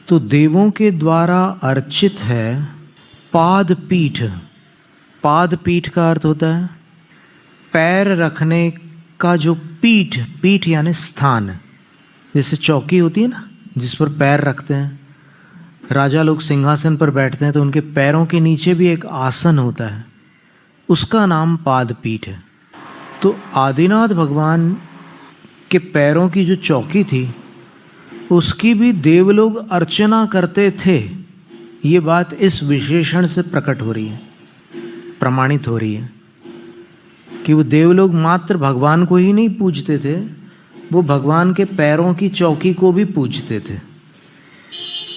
तो देवों के द्वारा अर्चित है पाद पीठ। पाद पीठ का अर्थ होता है पैर रखने का जो पीठ, पीठ यानी स्थान। जैसे चौकी होती है ना जिस पर पैर रखते हैं, राजा लोग सिंहासन पर बैठते हैं तो उनके पैरों के नीचे भी एक आसन होता है, उसका नाम पाद पीठ है। तो आदिनाथ भगवान के पैरों की जो चौकी थी उसकी भी देवलोग अर्चना करते थे। ये बात इस विशेषण से प्रकट हो रही है, प्रमाणित हो रही है कि वो देवलोग मात्र भगवान को ही नहीं पूजते थे, वो भगवान के पैरों की चौकी को भी पूजते थे।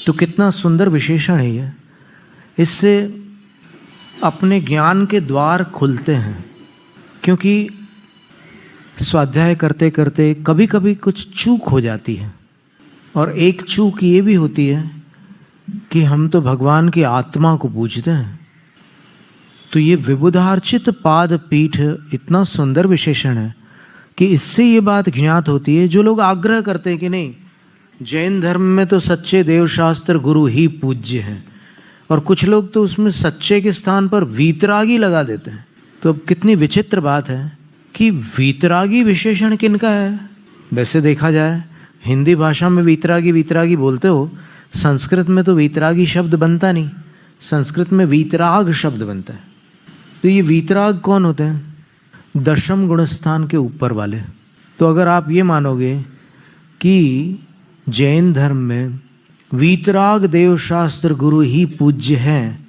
तो कितना सुंदर विशेषण है ये। इससे अपने ज्ञान के द्वार खुलते हैं, क्योंकि स्वाध्याय करते करते कभी कभी कुछ चूक हो जाती है। और एक चूक ये भी होती है कि हम तो भगवान की आत्मा को पूजते हैं। तो ये विबुधार्चित पाद पीठ इतना सुंदर विशेषण है कि इससे ये बात ज्ञात होती है, जो लोग आग्रह करते हैं कि नहीं जैन धर्म में तो सच्चे देवशास्त्र गुरु ही पूज्य हैं, और कुछ लोग तो उसमें सच्चे के स्थान पर वीतरागी लगा देते हैं। तो अब कितनी विचित्र बात है कि वीतरागी विशेषण किनका है। वैसे देखा जाए हिंदी भाषा में वीतरागी वीतरागी बोलते हो, संस्कृत में तो वीतरागी शब्द बनता नहीं, संस्कृत में वीतराग शब्द बनता है। तो ये वीतराग कौन होते हैं? दशम गुणस्थान के ऊपर वाले। तो अगर आप ये मानोगे कि जैन धर्म में वीतराग देवशास्त्र गुरु ही पूज्य हैं,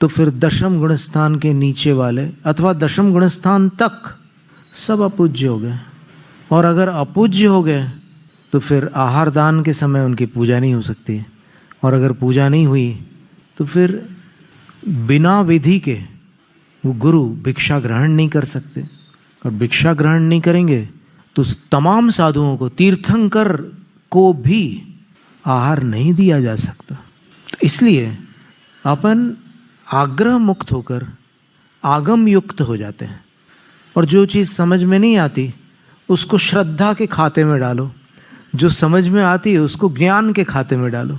तो फिर दशम गुणस्थान के नीचे वाले अथवा दशम गुणस्थान तक सब अपूज्य हो गए। और अगर अपूज्य हो गए तो फिर आहार दान के समय उनकी पूजा नहीं हो सकती, और अगर पूजा नहीं हुई तो फिर बिना विधि के वो गुरु भिक्षा ग्रहण नहीं कर सकते, और भिक्षा ग्रहण नहीं करेंगे तो तमाम साधुओं को, तीर्थंकर को भी आहार नहीं दिया जा सकता। तो इसलिए अपन आग्रह मुक्त होकर आगम युक्त हो जाते हैं, और जो चीज़ समझ में नहीं आती उसको श्रद्धा के खाते में डालो, जो समझ में आती है उसको ज्ञान के खाते में डालो।